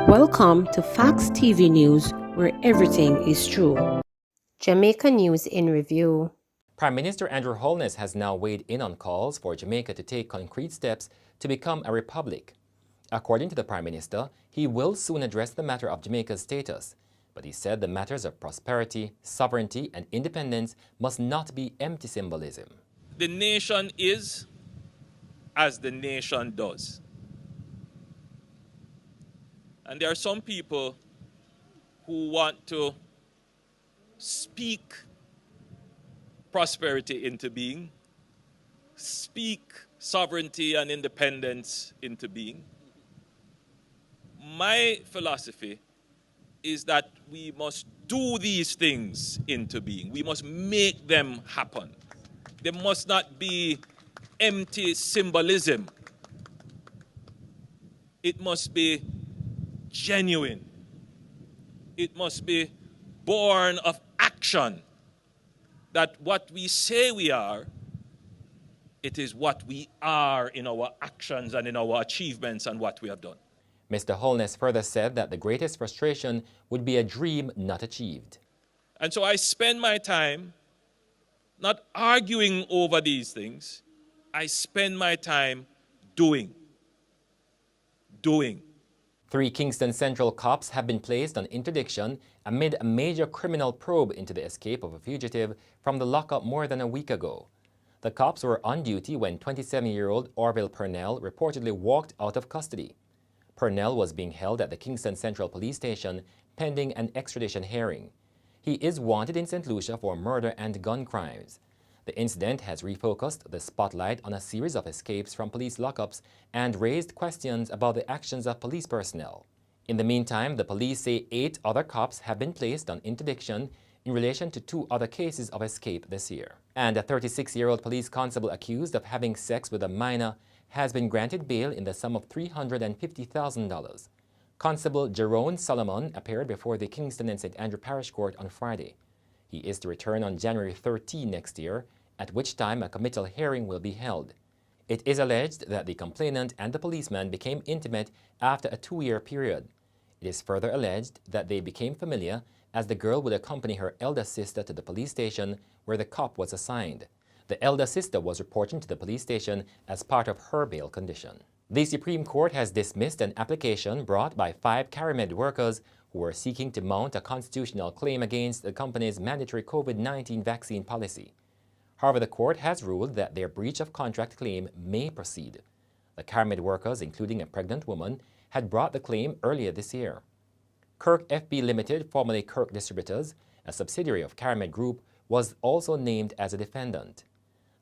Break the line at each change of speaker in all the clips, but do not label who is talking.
Welcome to Fox TV News, where everything is true. Jamaica News in Review.
Prime Minister Andrew Holness has now weighed in on calls for Jamaica to take concrete steps to become a republic. According to the Prime Minister, he will soon address the matter of Jamaica's status, but he said the matters of prosperity, sovereignty, and independence must not be empty symbolism.
The nation is as the nation does. And there are some people who want to speak prosperity into being, speak sovereignty and independence into being. My philosophy is that we must do these things into being. We must make them happen. They must not be empty symbolism. It must be genuine. It must be born of action. That what we say we are, it is what we are in our actions and in our achievements and what we have done.
Mr. Holness further said that the greatest frustration would be a dream not achieved.
And so I spend my time not arguing over these things. I spend my time doing.
3 Kingston Central cops have been placed on interdiction amid a major criminal probe into the escape of a fugitive from the lockup more than a week ago. The cops were on duty when 27-year-old Orville Purnell reportedly walked out of custody. Purnell was being held at the Kingston Central Police Station pending an extradition hearing. He is wanted in St. Lucia for murder and gun crimes. The incident has refocused the spotlight on a series of escapes from police lockups and raised questions about the actions of police personnel. In the meantime, the police say 8 other cops have been placed on interdiction in relation to 2 other cases of escape this year. And a 36-year-old police constable accused of having sex with a minor has been granted bail in the sum of $350,000. Constable Jerome Solomon appeared before the Kingston and St. Andrew Parish Court on Friday. He is to return on January 13 next year, at which time a committal hearing will be held. It is alleged that the complainant and the policeman became intimate after a 2-year period. It is further alleged that they became familiar as the girl would accompany her elder sister to the police station where the cop was assigned. The elder sister was reporting to the police station as part of her bail condition. The Supreme Court has dismissed an application brought by 5 CARIMED workers who were seeking to mount a constitutional claim against the company's mandatory COVID-19 vaccine policy. However, the court has ruled that their breach of contract claim may proceed. The CARIMED workers, including a pregnant woman, had brought the claim earlier this year. Kirk FB Limited, formerly Kirk Distributors, a subsidiary of CARIMED Group, was also named as a defendant.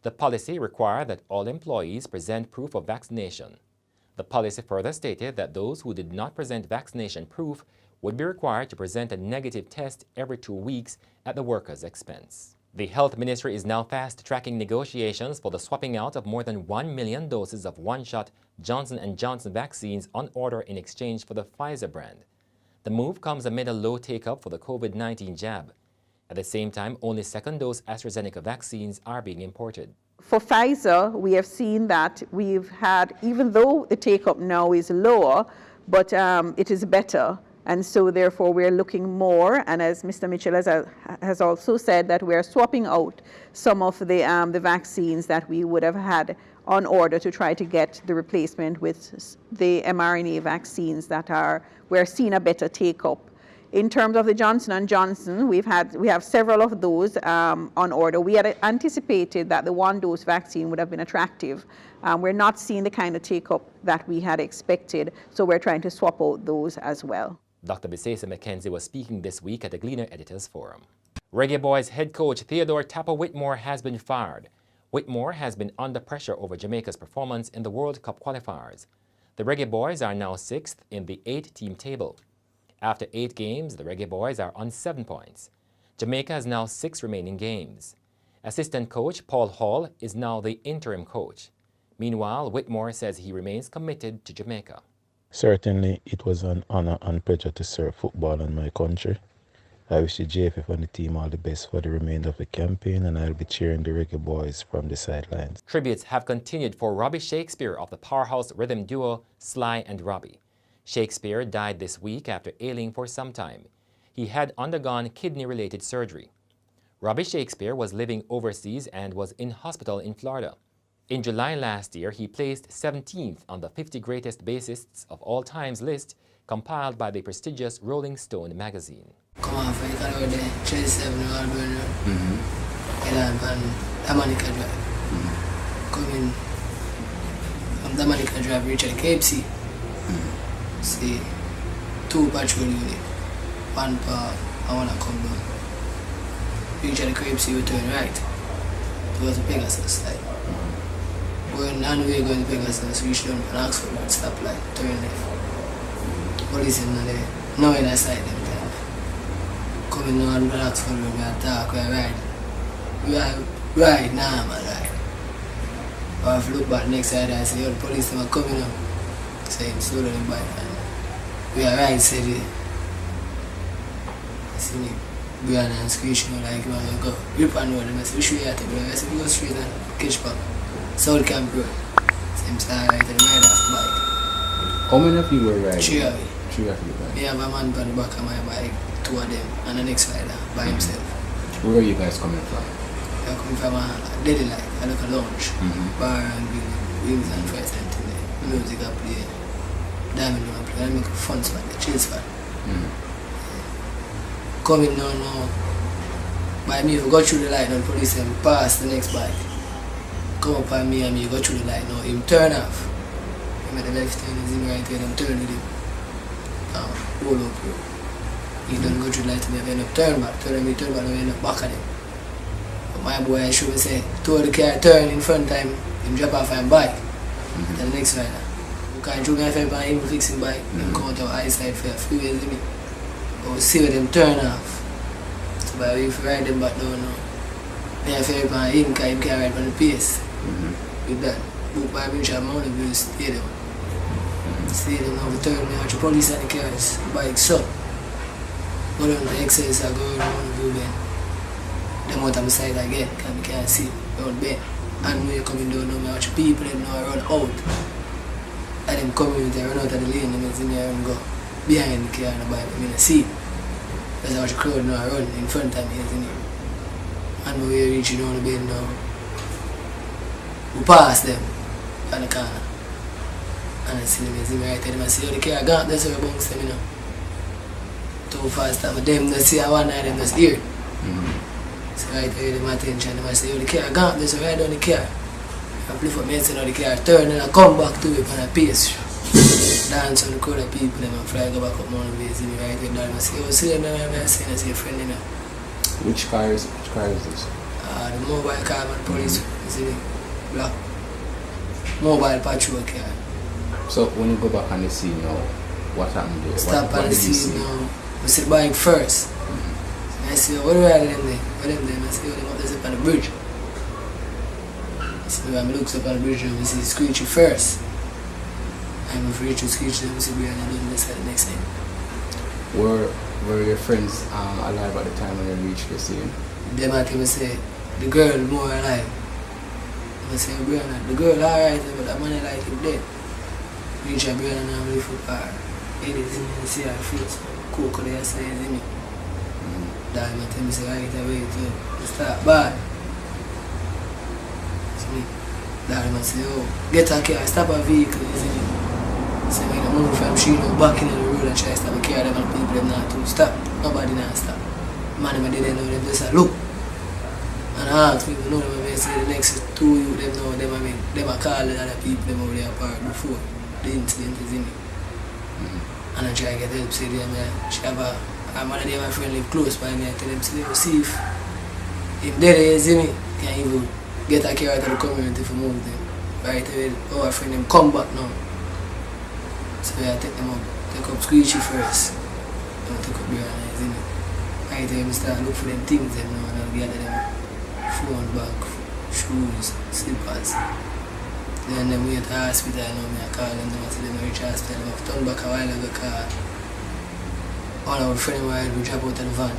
The policy required that all employees present proof of vaccination. The policy further stated that those who did not present vaccination proof would be required to present a negative test every 2 weeks at the worker's expense. The Health Ministry is now fast-tracking negotiations for the swapping out of more than 1 million doses of one-shot Johnson & Johnson vaccines on order in exchange for the Pfizer brand. The move comes amid a low take-up for the COVID-19 jab. At the same time, only second-dose AstraZeneca vaccines are being imported.
For Pfizer, we have seen that we've had, even though the take-up now is lower, but it is better. And so therefore we're looking more, and as Mr. Mitchell has also said, that we're swapping out some of the vaccines that we would have had on order to try to get the replacement with the mRNA vaccines that we're seeing a better take-up. In terms of the Johnson & Johnson, we have several of those on order. We had anticipated that the 1-dose vaccine would have been attractive. We're not seeing the kind of take-up that we had expected, so we're trying to swap out those as well.
Dr. Bisasa McKenzie was speaking this week at the Gleaner Editors Forum. Reggae Boys head coach Theodore Tapper Whitmore has been fired. Whitmore has been under pressure over Jamaica's performance in the World Cup qualifiers. The Reggae Boys are now 6th in the 8-team table. After 8 games, the Reggae Boys are on 7 points. Jamaica has now 6 remaining games. Assistant coach Paul Hall is now the interim coach. Meanwhile, Whitmore says he remains committed to Jamaica.
Certainly, it was an honor and pleasure to serve football in my country. I wish the JFF and the team all the best for the remainder of the campaign, and I'll be cheering the Reggae Boys from the sidelines.
Tributes have continued for Robbie Shakespeare of the powerhouse rhythm duo Sly and Robbie. Shakespeare died this week after ailing for some time. He had undergone kidney-related surgery. Robbie Shakespeare was living overseas and was in hospital in Florida. In July last year, he placed 17th on the 50 greatest bassists of all times list compiled by the prestigious Rolling Stone magazine.
Come on, for you can go there, 37 Alberta. Dominica Drive. Come in from Dominica Drive, reach at Cape C. See, 2 patrol unit, 1 per, I wanna come down. Reach at the Cape C, we turn right. Towards the Pegasus, like. Going on the way going to Pegasus, reach down and Oxford Road, stop light, turn left. Police in there, no in that side them time. Coming on the Oxford Road, we attack, we ride. We are right now, man, right. Or if you look back next side, I say, yo, the police are coming up. Saying, slow down the bike, man. We are right, said it. See me, BRIANNA and Screechy, like, you want to go. Rip and roll them, I say, which way you have to go? I say, we go straight and catch back. South Camp Road. Same side, right, and ride off the bike.
How many of you were riding?
3 of it.
3 of you, right?
Me have a man on the back of my bike, 2 of them, and the next rider by himself.
Where are you guys coming from?
I come from a daily life, I look a lounge, bar and wings and fries and thing there. Music I play, DAMION I play, I make a fun spot, a chill spot. Coming now, by me, if you go through the light, now the police them pass the next bike. Come up on me and me, go through the light now, him turn off. Him at the left turn, he's in the right turn, him turn with him. Hold up, bro. He don't go through the light and they end up turn back, turn back, and we end up back at him. But my boy, I should say, told the car turn in front of him, him drop off his bike. And the next rider. You can't drop my friend and him fixing bike, him come out of eyesight for a few years with me. But we see where them turn off. So by if you ride them back down now, I feel like him because him can't ride on the pace. With that, book by me, I'm on the view, stadium. Stadium now, we turn me out to police and the cars, bike so. Go down to exercise, I go around the view bend. Them out on the side again, because we can't see, round bend. And when you're coming down now, I watch people them now run out. And them coming, they run out of the lane, them see me and go behind the car and the bike, I mean, I see. Because I watch the crowd now run in front of me, isn't it? And when we reach down the bend now, we pass them on the corner. And I see them right there, I see how the car gone, that's how I bounce them, you know. Too fast, and them just see one of them just here. So right there, them attention, I say, how the car gone, that's how I ride down the car. I flip up me and say, how the car turn and I come back to it and I pace. Dance on the crowd of people, them and fly go back up more and see me right there, down. I say, oh, see them, I say, a friend, you know.
Which car is this?
The mobile car and police, you see me? Black. Mobile patrol car.
So when you go back on the scene now, what happened there?
Stop on the scene now. We see the bike first. I see, what do I them there? What them there? I see, them up there up on the bridge. I see, when I look up on the bridge, we see Screechy first. I'm afraid to Screechy, then we see BRIANNA doing this at the next time.
Were your friends alive at the time when you reached the scene?
Them at him say, the girl more alive. I say, BRIANNA, the girl alright, but that man like him dead. Reach a BRIANNA and live for her. It is in the see her face. Coco there say, isn't it? That man tell me say, right away to start bad. See, that man say, oh, get a car, stop a vehicle, isn't it? So when I move from Shino back in the road and try to stop a car, them and people them not to stop. Nobody not stop. Man, them didn't know them, they say, look. And I ask people know them, I say the next 2 you them know them, I mean, them are call the other people them over there apart before the incident is in it. And I try to get help, say them, she have one of them, my friend live close by me, I tell them, say, see if they see me, can even get a car out of the community for move them. Right away, our friend them come back now. So I take them up, take up Screechy first. Then take up BRIANNA, isn't it? Right away, I start look for them things them now, and I'll gather them phone, bag, shoes, slippers. Then them wait at the hospital, I call them, I say them reach the hospital, I turn back a while ago, car. All our friends we drop out of the van.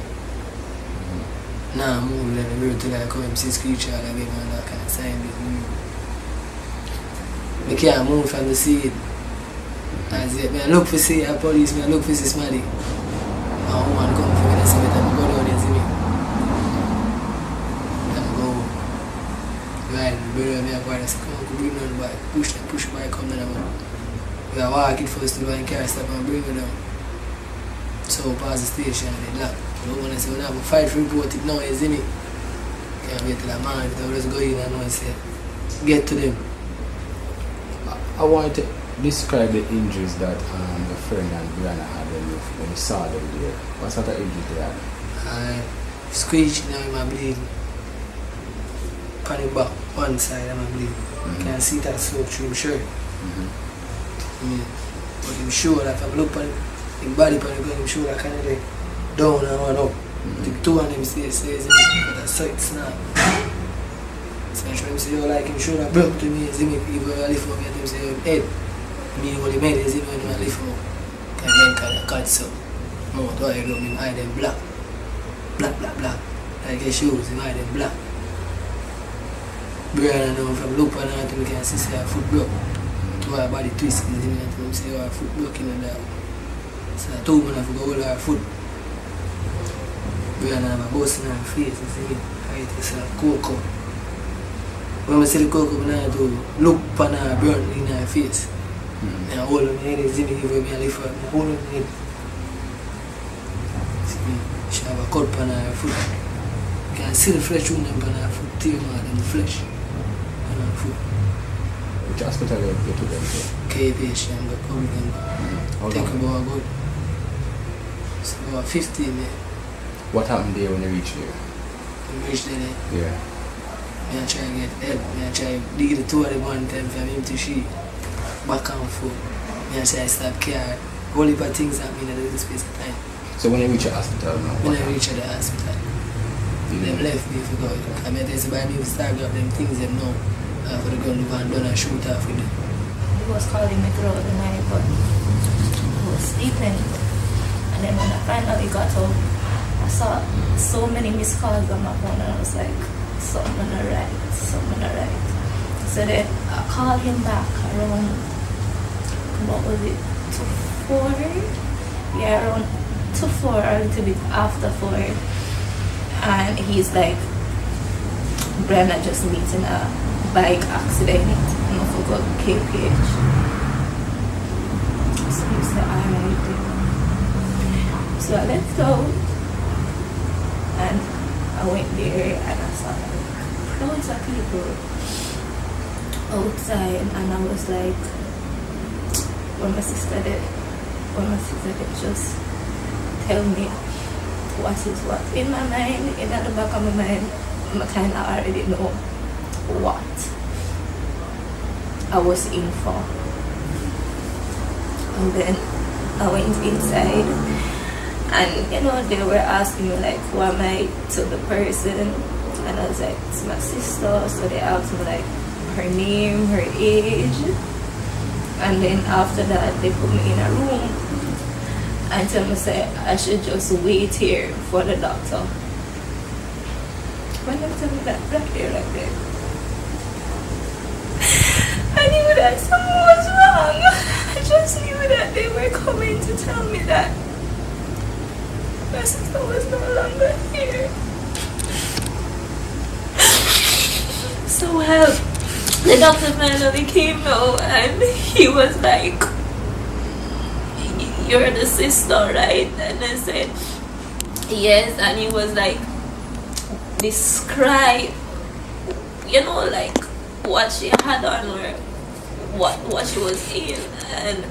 Now I move down the road till I come and see Screechy all again and that kind of sign this. We can't move from the seat. That's it. I look for see a police, I look for see somebody. A woman come for me and say, I'm going down there, see me. I'm go right, brother, me a boy, I say, come on, bring me on the bike. Push the bike, come down. We are walking first to the one car stop and bring me down. So pass the station and they lock. The woman say, we have a fight report it now, you see me. Can't wait till a man, if I just go in and I say, get to them.
I want to describe the injuries that your friend and Brianna had when you saw them there. What sort of injuries they had?
Screech now in my bleeding. On the back, one side of my bleeding. Can see that smoke through his shirt. But him sure that if I look at him body on the gun, him sure that kind of like down and one up. The two of them says but that's so it's not. So I try to say, like him sure that broke to me, see me, even when I lift up, him say, head. I mean, what he made is even when I lift up. Can men kind of cut so. No, do I know him eye them black. Black. Like his shoes, him eye them black. Brianna now from look on her, we can see her foot broke. To her body twist, and him say her foot broke in the so I told me I forgot hold her foot. Brianna have a bust in her face, you see me? Right, it's a cocoa. When I see the cocoa, I have to look on her burn in her face. And I hold on my head, you see me, give me a lift up, I hold on my head. See me? She have a cut on her foot. You can see the flesh wound on her foot, tear out the flesh on her foot.
Which hospital you took them to?
KPH, I'm the public. Take about good. It's about 15 there.
What happened there when you reached there?
When we reached there,
Yeah.
I try to get help. I try to dig the two of them one time from him to she. Back and forth. I try to stop care. Whole heap of things happen in a little space of time.
So when you reach the hospital now?
When I reached the hospital, they left me for God. I met them by me to start grab them things them know. For the gun and done and shoot off with them.
He was calling me throughout the night, but I was sleeping. And then when I finally got up, I saw so many missed calls on my phone, and I was like, something not right. So then I called him back around, what was it, 2-4? Yeah, around 2-4 or a little bit after 4. And he's like, Brianna just meets in a bike accident and I forgot KPH. So he said, alright. So I left out and I went there and I saw like loads of people outside, and I was like, when my sister did just tell me what is what. In my mind, in the back of my mind, I kind of already know what I was in for. And then I went inside, and you know, they were asking me like, who am I to the person, and I was like, it's my sister. So they asked me like her name, her age, and then after that they put me in a room and tell me say I should just wait here for the doctor. When they tell me that right there like that, I knew that something was wrong. I just knew that they were coming to tell me that my sister was no longer here. So well, the doctor finally came out and he was like, you're the sister, right? And I said, yes. And he was like, describe, you know, like what she had on or what she was in. And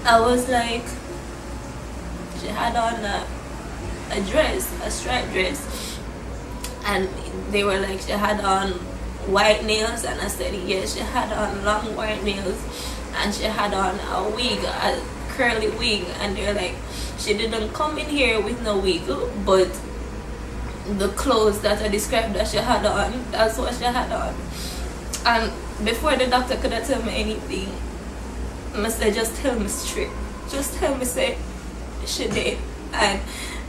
I was like, she had on a dress, a striped dress, and they were like, she had on white nails, and I said yes, she had on long white nails, and she had on a wig, a curly wig, and they're like, she didn't come in here with no wig, but the clothes that I described that she had on, that's what she had on. And before the doctor could have told me anything, I said, just tell me straight, just tell me say she did. And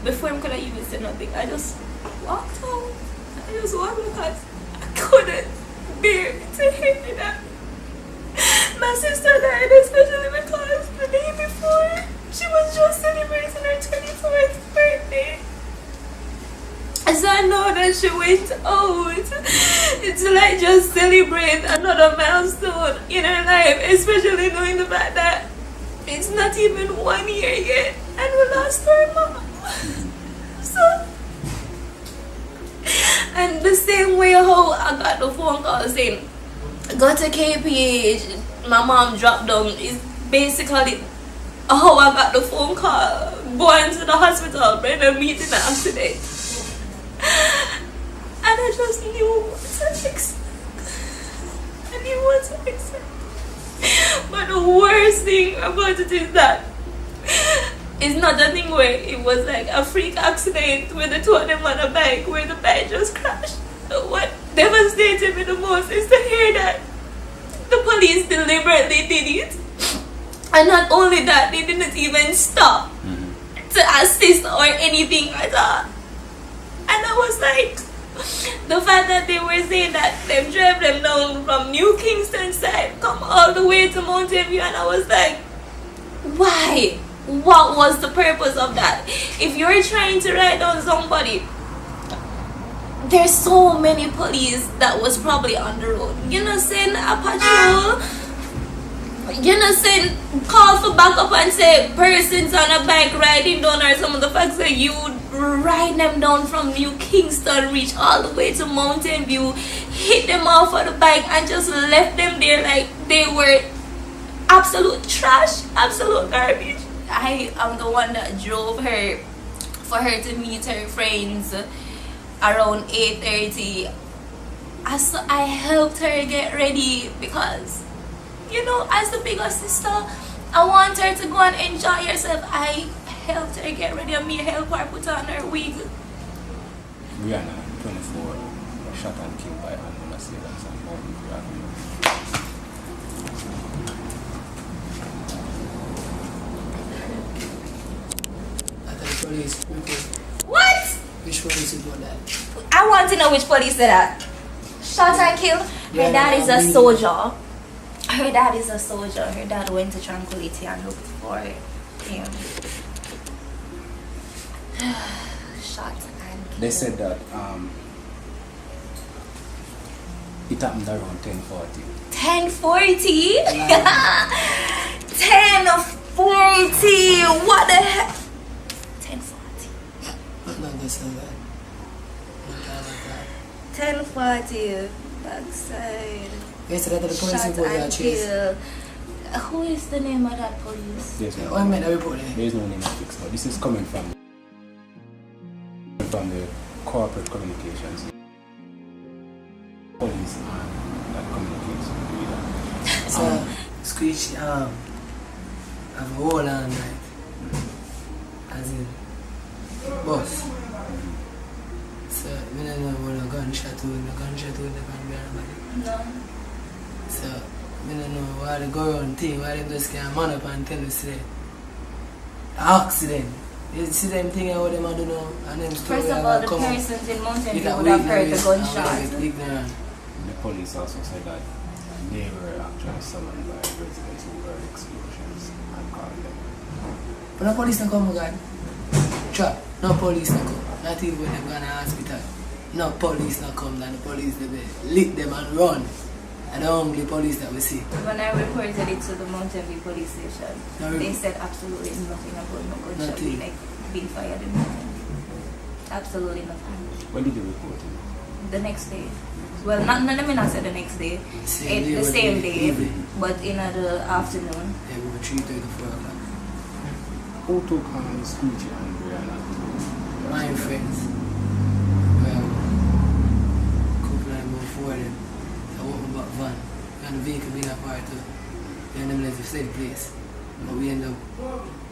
before I could have even said nothing, I just walked out. I just walked because I couldn't bear to hear that my sister died, especially because I know that she went out to like just celebrate another milestone in her life, especially knowing the fact that it's not even 1 year yet and we lost her mom. So, and the same way how I got the phone call saying, go to KPH, my mom dropped down, is basically how I got the phone call, going to the hospital, Brenda meeting an accident. And I just knew what to expect. I knew what to expect. But the worst thing about it is that it's not a thing where it was like a freak accident where the two of them on a bike where the bike just crashed. What devastated me the most is to hear that the police deliberately did it. And not only that, they didn't even stop to assist or anything at all. And I was like, the fact that they were saying that they drove them down from New Kingston side, come all the way to Mountain View, and I was like, why? What was the purpose of that? If you're trying to ride on somebody, there's so many police that was probably on the road. You know, send a patrol. You know, send call for backup and say persons on a bike riding down, or some of the facts that you ride them down from New Kingston, reach all the way to Mountain View, hit them off on the bike and just left them there like they were absolute trash, absolute garbage. I am the one that drove her for her to meet her friends around 8:30. I helped her get ready because, you know, as the bigger sister, I want her to go and enjoy herself. I helped her get ready and me help her put on her wig.
BRIANNA, 24, shot and killed by unknown assailants and
Police report.
What?
Which police report that?
I want to know which police said that. Shot and killed? Her dad is a soldier. Her dad is a soldier. Her dad went to Tranquility and looked for him. Shot and killed.
They said that it happened around 10:40.
10:40? 10:40. What the heck? 10:40.
I'm not gonna say that.
10:40. Backside.
Yes, that the police
Shot
report that
and
chase.
kill. Who is the name of that police?
There's no,
I meant the report there.
there is no name fixed, but this is coming from the corporate communications. Police that communicates with that.
So, Screechy, have a whole on like, as in, boss. So, I don't know what a gunshot to the body.
No.
So, I don't know why they go around thing, why they just can't man up and tell us that accident. You see them thing how them do now, and them story
First of all, the persons in Mountain View would have heard the gunshot.
The police also said that they were actually summoned by residents who heard explosions and called them.
But no police don't come, God. Trap, no police don't come. Not even when they go to the hospital. No police don't come, and the police they lick them and run. And the only police that we see.
When I reported it to the Mountain View police station, they said absolutely nothing about no gunshot being fired in Mountain View. Absolutely nothing.
When did you report it?
The next day. Well, not say the next day. The same day, but in the afternoon.
Yeah, we were 3:30 to 4 o'clock.
Who took Screechy and BRIANNA?
My friends. Well, couple of them before them. I opened back van. And the vehicle being a part of. Then them left the same place. But we end up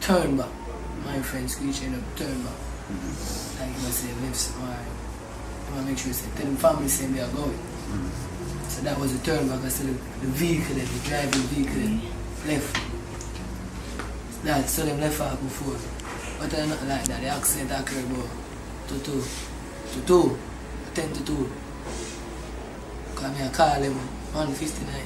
turn back. My friend Screechy end up turn back. Like I say, left I want to make sure tell them family saying they are going. So that was the turn back. I said the vehicle, the driving vehicle left. That so them left out before. But I'm not like that. The accident occurred about 10 to 2. Because I call them 1:59.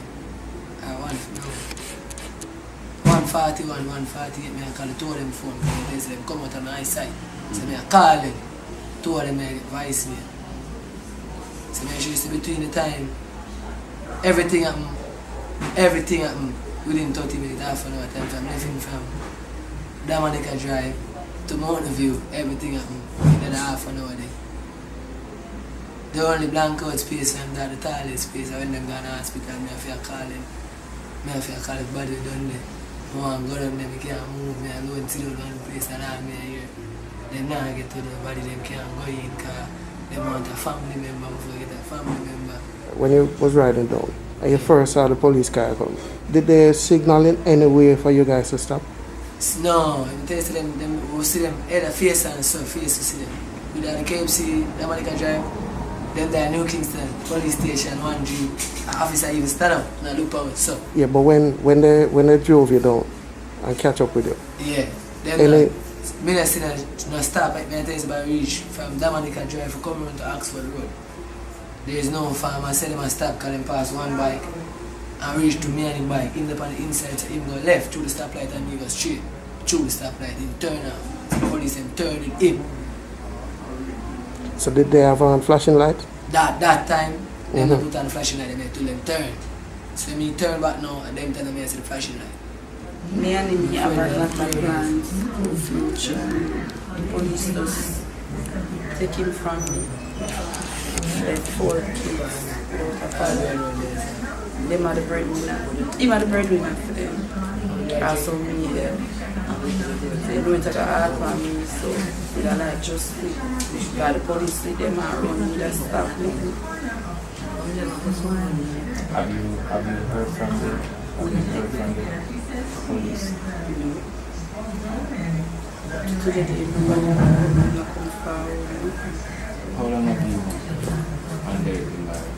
1:41, 1:48. I call the two of them phone. They say them come out on my side. So I call them. Two of them advise me. So make sure you see between the time, everything happened within 30 minutes, half an hour time from leaving from Jamaica Drive to Mountain View, everything happened within half an hour there. The only blank out space from that, the toilet space, when them go to the hospital, I have to call him. I have to call his body down there. I want to go down there, I can't move, I alone sit down on the place and all me here. Them now get to the body, them can't go in because they want a family member before they get a family member.
When you was riding down and you first saw the police car come, did they signal in any way for you guys to stop?
No, I tell you them we see them either face and so face to see them. We are the KFC, Jamaica Drive, then they are New Kingston, police station, 1 G. An officer even stand up and look out, so.
Yeah, but when they drove you down and catch up with you?
Yeah, then me not see no stop, I tell you about reach from Jamaica Drive for coming around to Oxford Road. There is no farm, I say them a stop, call them pass one bike and reach to me and the bike, him up on the inside, so him go left through the stoplight and he go straight through the stoplight, he turn off. So the police them turn it in.
So did they have on flashing light?
That time, them don't put on the flashing light, they told them turn. So me turn back now and them tell me I see the flashing light.
Me and him have a lot of plans for the future. The police just take him from me. Like 4 kids. Them are the breadwinner. Him are the breadwinner for them. Also me them. They don't take a hard for me, so they like just sleep. Because the police see them and run me, just stop me.
Have you heard from the police?
Today they don't come forward.
How long have you and they been married?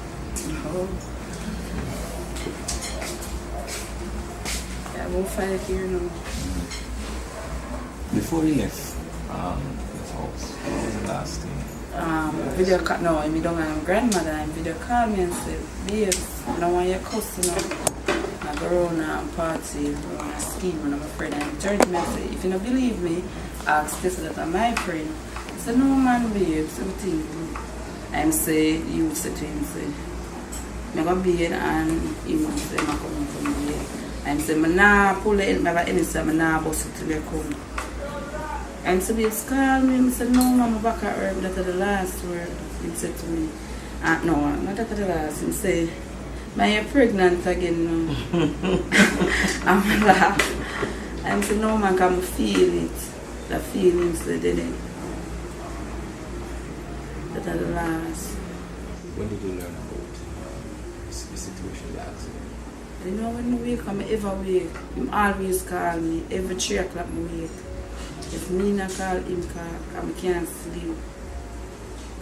Yeah, about 5 years now.
Before you left the house, what was the last thing?
Video call, no, I don't have my grandmother, and video call me and say, babe, I don't want your cussing up. I go around and party, around a scheme, and I'm a friend. And he turned to me and said, if you don't believe me, ask this that I'm my friend. I said, no man, babe, something. I'm say, you say to him, say, I'm going to be here and he will say, I'm coming from here. I'm say, I'm not pull it in, I'm not bust it till you come. And so he called me, I said, no, I'm back at her, that's the last word he said to me. No, not that the last. He said, I'm pregnant again now. I'm laugh. I said, no, man, can feel it. The feelings, they didn't. That's the last.
When did you learn about the situation, the accident?
You know, when I wake, I'm ever wake. Him always call me, every 3 o'clock I wake. If me not call him, I can't sleep.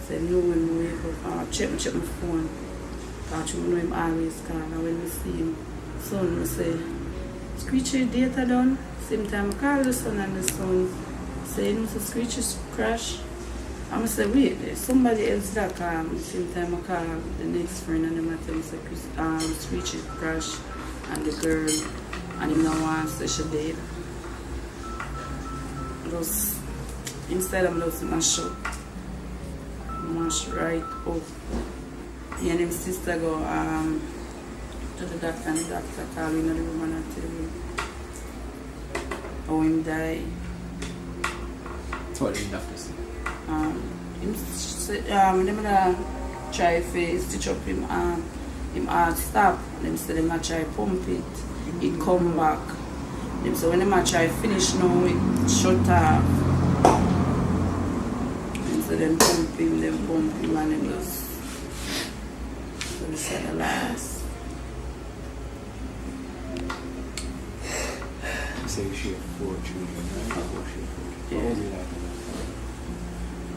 So no, when I wake up, I check my phone. Because you know him always call. And when I see him, son, I say, Screechy, data done. Same time I call the son and the son say, you know, so Screechy's crash. I'm going to say, wait, there's somebody else that call me. Same time I call the next friend and them I tell me, say, Screechy crash and the girl and him now wants to say she dead. Just instead I'm just mash right up. Me and his sister go to the doctor and the doctor call me the woman and tell me how him die.
What did the doctor say?
Them try to stitch up him heart stop. Them say them try pump it. It come back. So when them try finish now, it shut off. And so them pump him and them just. So this is the last.
You say you share 4 children, right? 4 children. What was it like?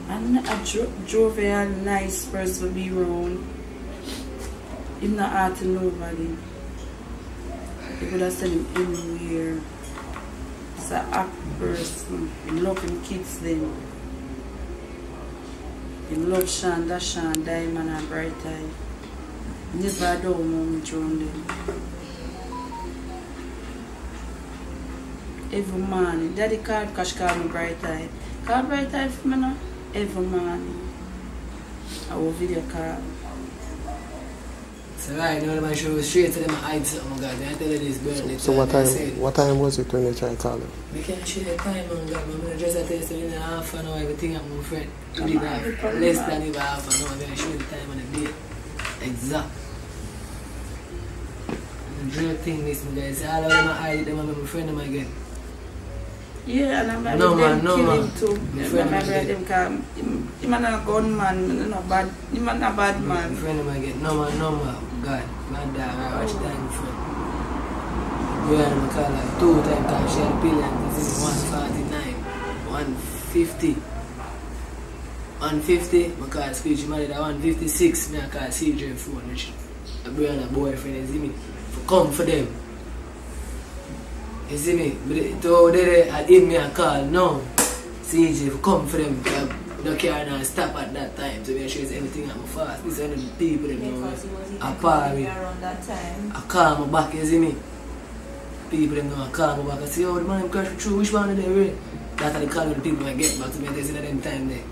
And I drove a nice person to be around. He's not hard to nobody. They could have sent him anywhere. He's a happy person. He love him kids then. He love Sean, Diamond and Bright Eye. Never do moment around them. Every morning. Daddy called because she called me Bright Eye. Call Bright Eye for me now. Every morning. I will video call.
So right now, I'm sure straight to them and hide something, oh God. I tell you this, burn
So what time was it when you tried calling?
I can't share the time, oh God. I'm just tell you in half an hour, everything I'm my friend. Less than even half an hour, I'm going to show you the time on the day. Exact. The real thing is, my guys, all of them are hide them and my friend them again.
Yeah, and I'm like,
No man,
kill him too. I'm like, them come. He man a gunman, he not bad. He man a bad man.
My friend them again. No man, God, my dog, I watch time, friend. We are in the car like 2 times, because she had a billion. This is 149, 150. 150, my car speech, she married at 156. Me I call CJ phone, which a Brianna boyfriend, you see me, for come for them. You see me? But to there, I give me a call now. CJ, for come for them. The car now stop at that time. So make sure it's everything at my fast. These are the people that know I party. I call my back, you see me? People that know I call my back. I say, oh, the man crash through. Which one of them ready? That's the call when the people I get back to me. They say at them time there.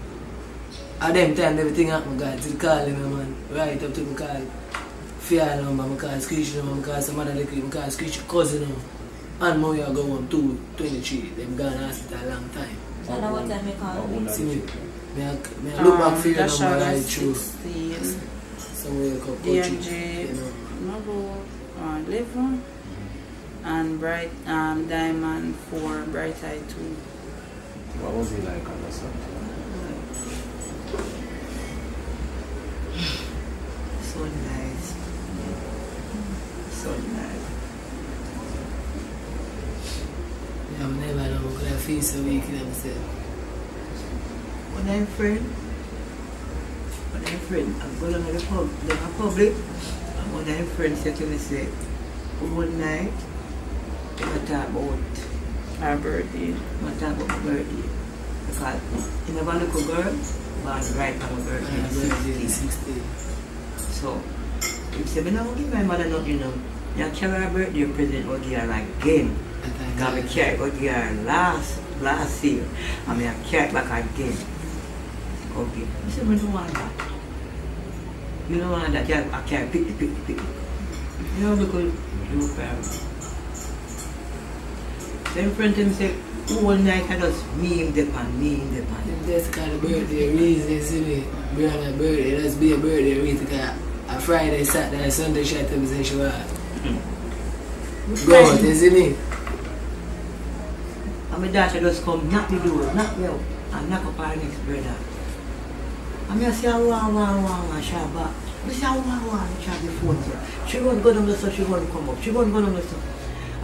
At them time, everything happen, God. To the call them, man. Right up to the call. Fear number, I call Screechy number, I call some other little, I call Screechy cousin number. And now you go home 2:23. Them gone to hospital a long time.
So now what time you call?
See me? I look back for your number right through. So we wake up.
DNG, number 11. And Diamond 4, Bright Eye 2.
What was he like on the subject?
So nice. So nice. I never know because I feel so weak in myself. When I'm friend, I'm going to the public, and when I'm friend said to me, say, one night, we talk about
Our birthday.
we talk about my birthday. Because in a little girl, born right on my birthday, 16. So, if say, I don't give my mother nothing, you know, you carry her birthday present, or give her again. Because I carry it give her last year, and I carry it back again. Okay. I said, I don't want that. You don't want that, I carry pick. You know, because you look at then friend him say, all night I just me him depend. That's kind of birthday reason, see me. Brianna birthday, let's be a birthday reason, because a Friday, Saturday, Sunday, she had to be say she was. Go, you see me? And my daughter just come, knock the door, knock me up, and knock up our next brother. And I say, wow, she back. I say, wow, she have the phone. She won't go down the store, she won't come up, she won't go down the store.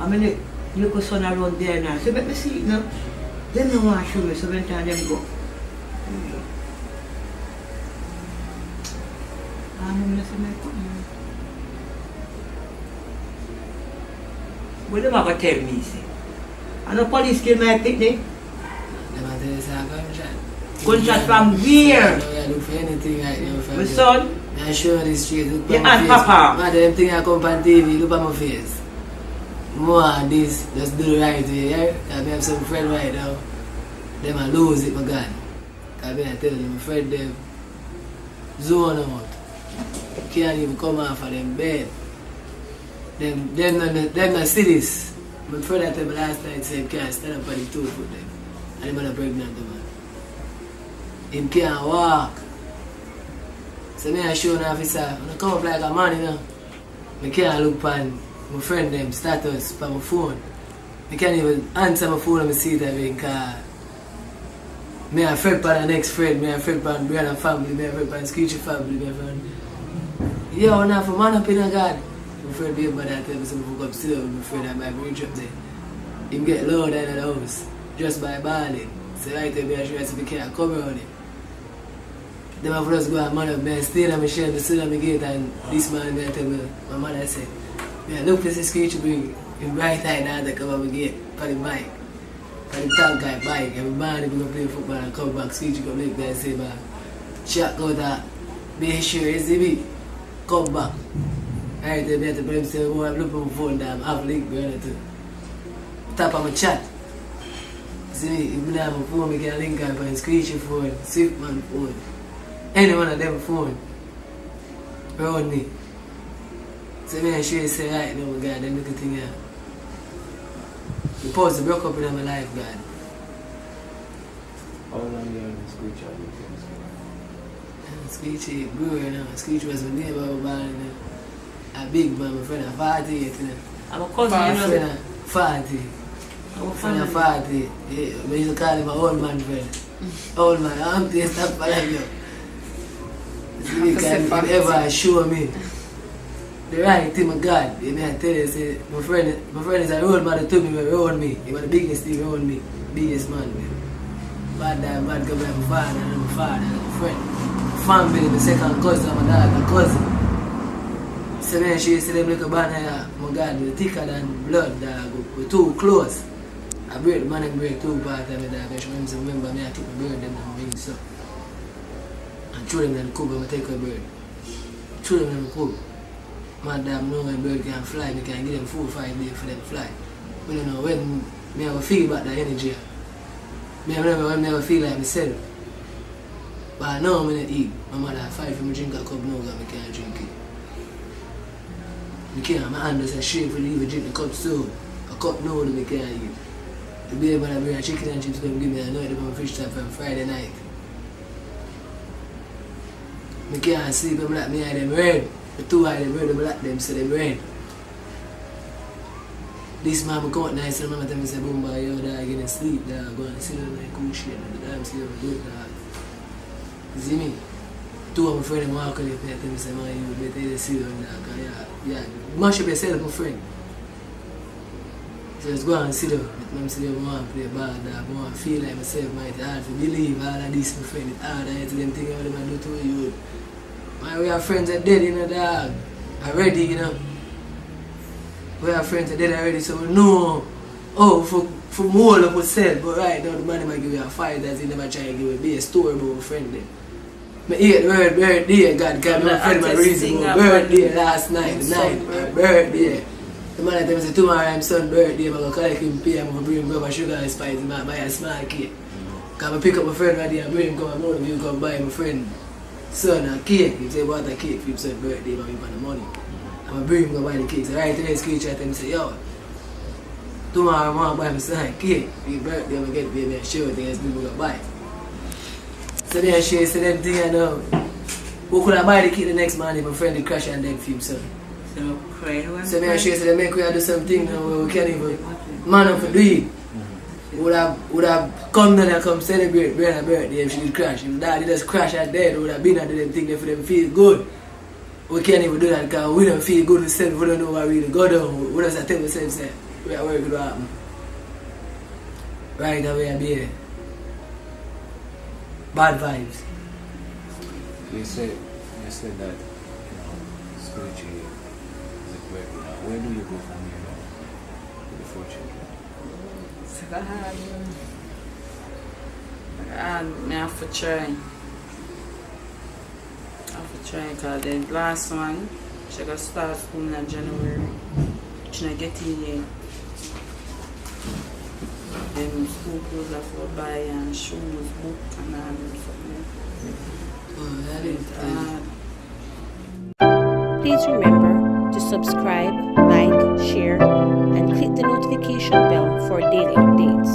I mean, look son around there now. So let me see it now. Then no want to show me, so when time them go. I'm not saying what them have to tell me, say? And the police kill my picnic. Them have to tell us a gunshot. Gunshot from where? I look for anything right now. My son? I show you the street, look at my face. Papa. Man, them things I come on TV, look at my face. More this, just do the right way, yeah? Because I have some friend right now. Them I lose it, my God. Because I tell them, my friend them zone out. Can't even come off of them bed. Them not see this. My friend I tell me last night said can't stand up on the 2 foot them. And the man pregnant the man. Him can't walk. So me I show an officer, when I come up like a man, you know. I can't look on my friend them status on my phone. I can't even answer my phone and see that because me a friend for the next friend, me a friend for the Brianna family, me a friend for the Screechy family, me a friend. Yo, now for man up in a God. My friend be able to tell me something to come still with my friend and my bridge up there. Him get loud in the house just by balling. So right there, me a sure I can't come around him. Them have just go and man up, me stay on my shelf, me sit on my gate and this man me tell me, my mother said, yeah, look for this Screechy bring him right eye now to come up again for the bike. For the tall guy bike. Every man if you go play football and come back, Screechy come like that say man. Shot go that be sure you see me. Come back. Alright, they better bring say, oh I'm looking for phone damn half link brother too. Tap on my chat. See me, if you don't have a phone, we can link up on Screechy phone, Swift man phone. Any one of them phone. Around me. So me and she say, right now, God, them little thing here. The pause broke up in my life, God.
How long you have been Screechy?
Screechy grew, you know. Screechy was my neighbor, a big man, my friend, 48, you know.
I'm a cousin,
My
you know.
friend, 40. My friend, 40. Yeah, we used to call him my old man friend. Old man, I'm pissed off for like you. He can ever show me the right thing of God. You may tell you, say, my friend is a role model to me, around me. He was the biggest thing around me, biggest man. Bad dad, bad girl, my father, and my father, and my friend. Family, my second cousin, my dad, my cousin. So then she said, them little banana, my God, we're thicker than blood, dog. We're too close. I break the man and break two parts of my dog. I remember me, I took my bird, them and my wings up. And threw them in the coop, and I take a bird. Threw them in the coop. My dad know when bird can fly, we can give them 4 or 5 days for them to fly. We don't know when me ever feel about that energy. Me never feel like myself. But I know I'm gonna eat. My mother fight for me drink a cup now, because I can't drink it. I can't, my hand doesn't shake for leave drink the cup soon. A cup now, I can't eat. The baby when I bring a chicken and chips, them give me a night from fish time from Friday night. I can't sleep, I'm like me and them red. The 2 eye them red, I'm like them, so them red. This man come out nice and mama tell me say, boom boy, yo dog, get in sleep, dog, go and sit down like cool shit, and the damn sleep and do it, dog. You see me? 2 of my friends walk on it, and tell me say, man, you better sit down, dog, yeah, mash up yourself, my friend. So just go and sit down. Let me say, I want to play ball, dog, I want to feel like myself, man, it's hard to believe all of this, my friend, it's hard, I to them things what them do to you. Man, we have friends that dead, you know, dog, already, you know. We have friends that did already, so we know for more of ourselves. But right now, the man might give you a fight as he never try to give me a story about a friend. I hear the word birthday, God, because my friend my reason about birthday last night, birthday. The man tell me say tomorrow I'm son's birthday, I'm going to collect him, pay him, I'm going to bring him over sugar and spice, and buy a small cake. Because I pick up my friend right there and bring him, come and know you come buy my friend son a cake. He say, what a cake for his son's birthday, but we want the money. I'm going to bring him to buy the cake. So right today, Screechy at him say, yo, tomorrow I'm going to buy my son a cake. For his birthday, I'm going to get baby a show thing as people going to buy. So then she said them thing I know. Who could I buy the cake the next morning? My friend did crash and dead for him, son. So then she said, make we do something now where we can't even man up for do it. Would have come down and come celebrate Brianna's birthday if she did crash. If daddy just crash and dead, we would have been and do them thing for them feel good. We can't even do that because we don't feel good ourselves, we don't know what really go down. We just tell ourselves that we are working to happen. Right away, be here. Bad vibes.
You said that, Screechy is a great now. Where do you go from here now? With the fortune?
It's hard. I have to try. Because the last one, she got start school in January. She not get in yet. Then school clothes I for buy and shoes, book and all
Oh, please remember to subscribe, like, share, and click the notification bell for daily updates.